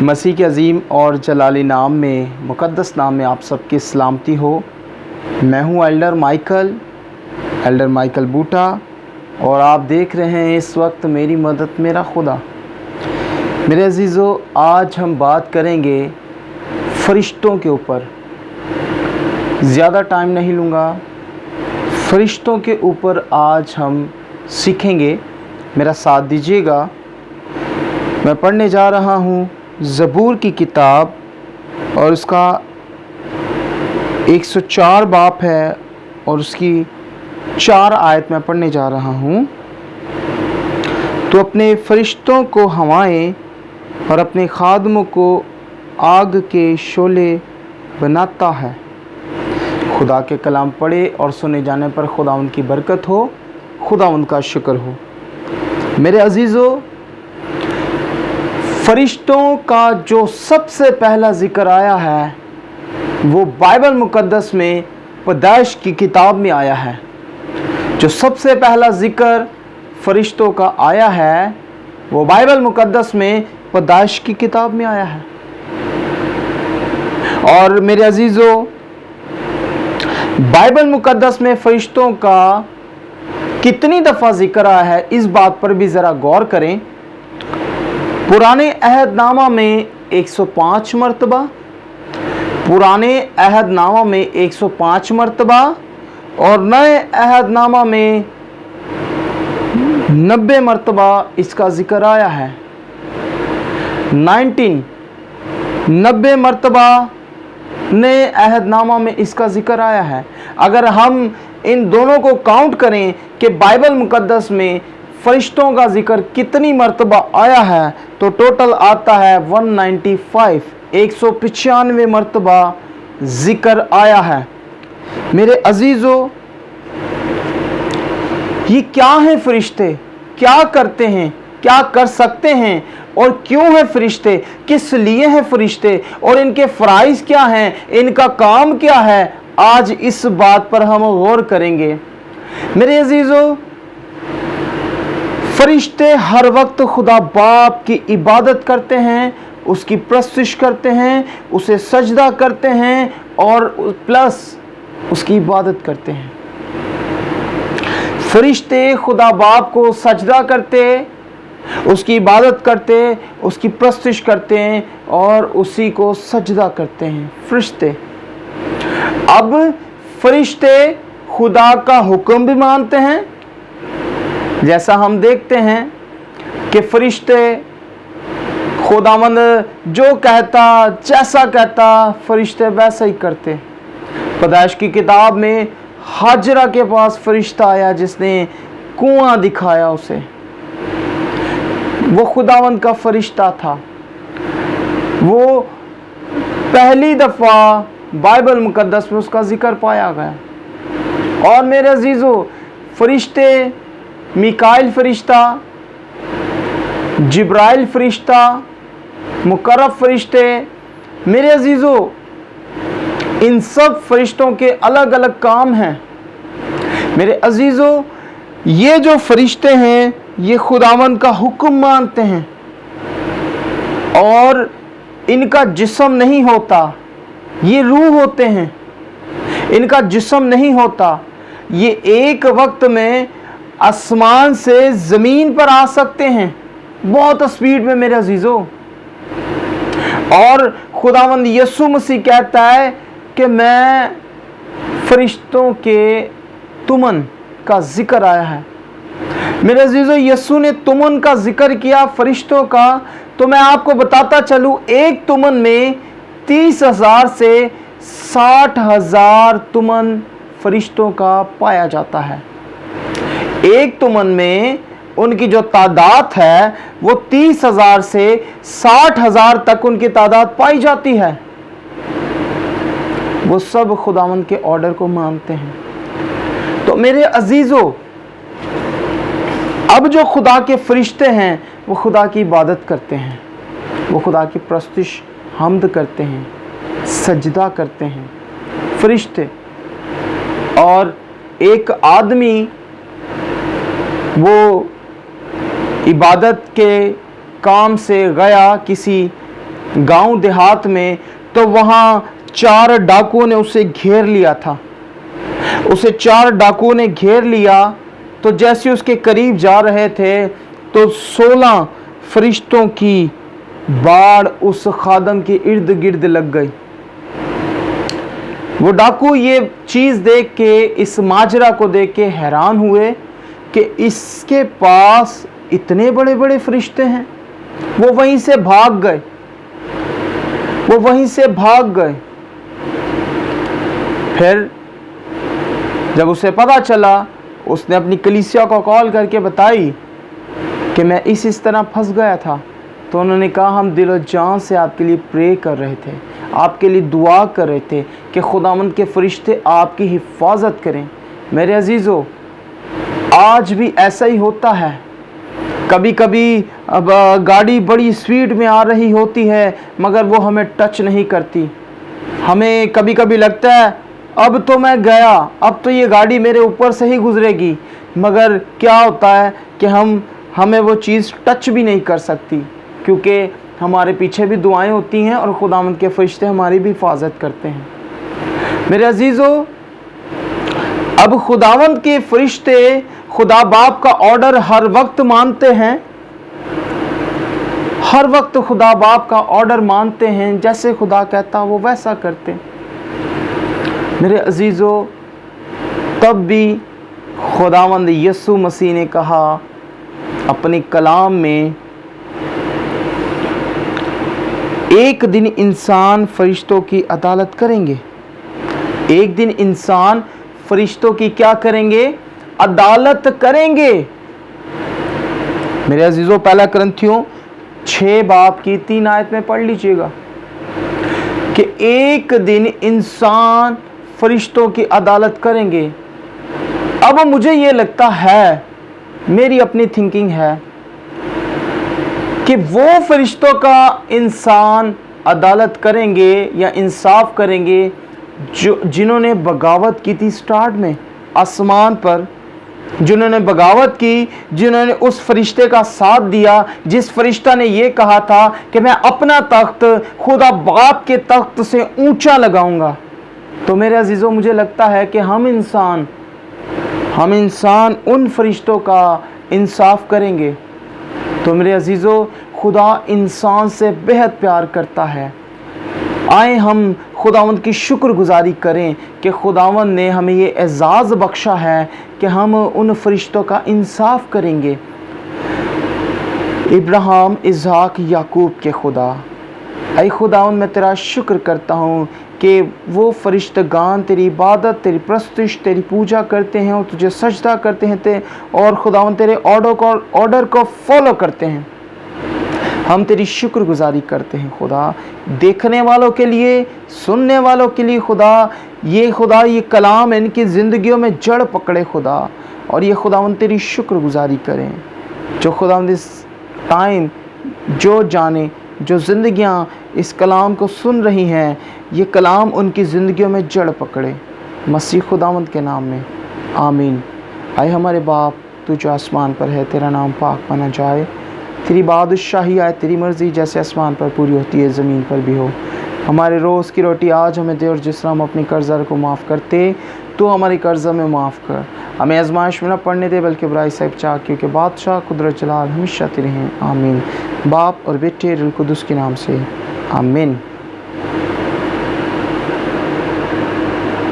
मसीह के अज़ीम और जलाली नाम में, मुक़द्दस नाम में आप सबकी सलामती हो। मैं हूं एल्डर माइकल बूटा और आप देख रहे हैं इस वक्त मेरी मदद मेरा खुदा। मेरे अजीज़ों, आज हम बात करेंगे फरिश्तों के ऊपर। ज़्यादा टाइम नहीं लूँगा, फरिश्तों के ऊपर आज हम सीखेंगे। मेरा साथ दीजिएगा। मैं पढ़ने जा रहा हूँ ज़बूर की किताब और उसका 104 बाप है और उसकी 4 आयत मैं पढ़ने जा रहा हूँ। तो अपने फरिश्तों को हवाएं और अपने खादमों को आग के शोले बनाता है। खुदा के कलाम पढ़े और सुने जाने पर खुदा उनकी बरकत हो, खुदा उनका शुक्र हो। मेरे अजीज़ों, फरिश्तों का जो सबसे पहला ज़िक्र आया है वो बाइबल मुक़द्दस में पैदाइश की किताब में आया है। जो सबसे पहला ज़िक्र फरिश्तों का आया है वो बाइबल मुक़द्दस में पैदाइश की किताब में आया है। और मेरे अजीज़ों, बाइबल मुक़द्दस में फरिश्तों का कितनी दफ़ा ज़िक्र आया है इस बात पर भी ज़रा गौर करें। पुराने अहदनामा में 105 मरतबा, पुराने अहदनामा में 105 मरतबा और नए अहदनामा में 90 मरतबा इसका ज़िक्र आया है। 90 मरतबा नए अहदनामा में इसका ज़िक्र आया है। अगर हम इन दोनों को काउंट करें कि बाइबल मुक़द्दस में फरिश्तों का ज़िक्र कितनी मरतबा आया है तो टोटल आता है 195, 195 मरतबा ज़िक्र आया है। मेरे अजीज़ों, ये क्या है फरिश्ते, क्या करते हैं, क्या कर सकते हैं और क्यों है फरिश्ते, किस लिए हैं फरिश्ते और इनके फ़राइज़ क्या हैं, इनका काम क्या है, आज इस बात पर हम गौर करेंगे। मेरे अजीज़ों, फरिश्ते हर वक्त खुदा बाप की इबादत करते हैं, उसकी प्रस्तुति करते हैं, उसे सजदा करते हैं और प्लस उसकी इबादत करते हैं। फरिश्ते खुदा बाप को सजदा करते, उसकी इबादत करते, उसकी प्रस्तुति करते हैं और उसी को सजदा करते हैं फरिश्ते। अब फरिश्ते खुदा का हुक्म भी मानते हैं। जैसा हम देखते हैं कि फरिश्ते खुदावंद जो कहता, जैसा कहता, फरिश्ते वैसा ही करते। पैदाइश की किताब में हाजरा के पास फरिश्ता आया जिसने कुआं दिखाया उसे। वो खुदावंद का फरिश्ता था। वो पहली दफ़ा बाइबल मुक़द्दस में उसका ज़िक्र पाया गया। और मेरे अजीज़ों, फरिश्ते मिकाइल फरिश्ता, जिब्राइल फरिश्ता, मुकर्रब फरिश्ते, मेरे अजीज़ों, इन सब फरिश्तों के अलग अलग काम हैं। मेरे अजीज़ों, ये जो फरिश्ते हैं ये खुदावंद का हुक्म मानते हैं और इनका जिस्म नहीं होता, ये रूह होते हैं। इनका जिस्म नहीं होता, ये एक वक्त में आसमान से ज़मीन पर आ सकते हैं बहुत स्पीड में मेरे अजीज़ों। और खुदावंद यीशु मसीह कहता है कि मैं फरिश्तों के तुमन का ज़िक्र आया है। मेरे अजीज़ों, यीशु ने तुमन का ज़िक्र किया फरिश्तों का, तो मैं आपको बताता चलूँ, एक तुमन में 30,000 से 60,000 तुमन फरिश्तों का पाया जाता है। एक तुमन में उनकी जो तादाद है वो 30,000 से 60,000 तक उनकी तादाद पाई जाती है। वो सब खुदावंद के ऑर्डर को मानते हैं। तो मेरे अजीज़ों, अब जो खुदा के फरिश्ते हैं वो खुदा की इबादत करते हैं, वो खुदा की प्रस्तुति हम्द करते हैं, सजदा करते हैं फरिश्ते। और एक आदमी वो इबादत के काम से गया किसी गांव देहात में, तो वहां 4 डाकुओं ने उसे घेर लिया था। उसे 4 डाकुओं ने घेर लिया। तो जैसे उसके करीब जा रहे थे तो 16 फरिश्तों की बाढ़ उस खादम के इर्द गिर्द लग गई। वो डाकू ये चीज देख के, इस माजरा को देख के हैरान हुए कि इसके पास इतने बड़े बड़े फरिश्ते हैं। वो वहीं से भाग गए। फिर जब उसे पता चला, उसने अपनी कलीसिया को कॉल करके बताई कि मैं इस तरह फंस गया था। तो उन्होंने कहा, हम दिलो जान से आपके लिए प्रे कर रहे थे, आपके लिए दुआ कर रहे थे कि खुदावंद के फरिश्ते आपकी हिफाजत करें। मेरे अजीज़ों, आज भी ऐसा ही होता है। कभी कभी अब गाड़ी बड़ी स्पीड में आ रही होती है मगर वो हमें टच नहीं करती। हमें कभी कभी लगता है अब तो मैं गया, अब तो ये गाड़ी मेरे ऊपर से ही गुजरेगी, मगर क्या होता है कि हमें वो चीज़ टच भी नहीं कर सकती, क्योंकि हमारे पीछे भी दुआएं होती हैं और खुदावंद के फरिश्ते हमारी भी हिफाजत करते हैं। मेरे अजीज़ों, अब खुदावंद के फरिश्ते खुदा बाप का ऑर्डर हर वक्त मानते हैं। हर वक्त खुदा बाप का ऑर्डर मानते हैं। जैसे खुदा कहता वो वैसा करते। मेरे अजीज़ों, तब भी खुदावंद यीशु मसीह ने कहा अपने कलाम में, एक दिन इंसान फरिश्तों की अदालत करेंगे। एक दिन इंसान फरिश्तों की क्या करेंगे? अदालत करेंगे। मेरे अजीजों, पहला कुरिन्थियों 6 बाब की 3 आयत में पढ़ लीजिएगा कि एक दिन इंसान फरिश्तों की अदालत करेंगे। अब मुझे ये लगता है, मेरी अपनी थिंकिंग है कि वो फरिश्तों का इंसान अदालत करेंगे या इंसाफ करेंगे जिन्होंने बगावत की थी स्टार्ट में आसमान पर, जिन्होंने बगावत की, जिन्होंने उस फरिश्ते का साथ दिया जिस फरिश्ता ने ये कहा था कि मैं अपना तख्त खुदा बाप के तख्त से ऊंचा लगाऊंगा। तो मेरे अजीज़ों, मुझे लगता है कि हम इंसान उन फरिश्तों का इंसाफ करेंगे। तो मेरे अजीज़ों, खुदा इंसान से बेहद प्यार करता है। आए हम खुदावंद की शुक्रगुजारी करें कि खुदावंद ने हमें ये एजाज़ बख्शा है कि हम उन फरिश्तों का इंसाफ करेंगे। इब्राहिम, इसहाक, याकूब के खुदा, ऐ खुदावंद मैं तेरा शुक्र करता हूँ कि वो फरिश्तगान तेरी इबादत, तेरी प्रस्तुश, तेरी पूजा करते हैं और तुझे सजदा करते हैं और खुदावंद तेरे ऑर्डर को फॉलो करते हैं। हम तेरी शुक्रगुजारी करते हैं खुदा, देखने वालों के लिए, सुनने वालों के लिए खुदा, ये कलाम इनकी ज़िंदगियों में जड़ पकड़े खुदा, और ये खुदावंद तेरी शुक्रगुजारी करें। जो खुदावंद इस टाइम जो जाने, जो ज़िंदगियां इस कलाम को सुन रही हैं, ये कलाम उनकी ज़िंदगियों में जड़ पकड़े, मसीह खुदावंद के नाम में, आमीन। आए हमारे बाप, तू जो आसमान पर है, तेरा नाम पाक माना जाए, तेरी बादशाही आए, तेरी मर्ज़ी जैसे आसमान पर पूरी होती है ज़मीन पर भी हो। हमारे रोज़ की रोटी आज हमें दे, और जिस तरह हम अपनी कर्ज़दार को माफ़ करते, तो हमारी कर्ज़ में माफ़ कर। हमें आजमाइश में न पढ़ने दे, बल्कि बुराई से बचा, क्योंकि बादशाह, कुदरत, जलाल हमेशा तेरे हैं, आमीन। बाप और बेटे रुल कुदस के नाम से, आमीन।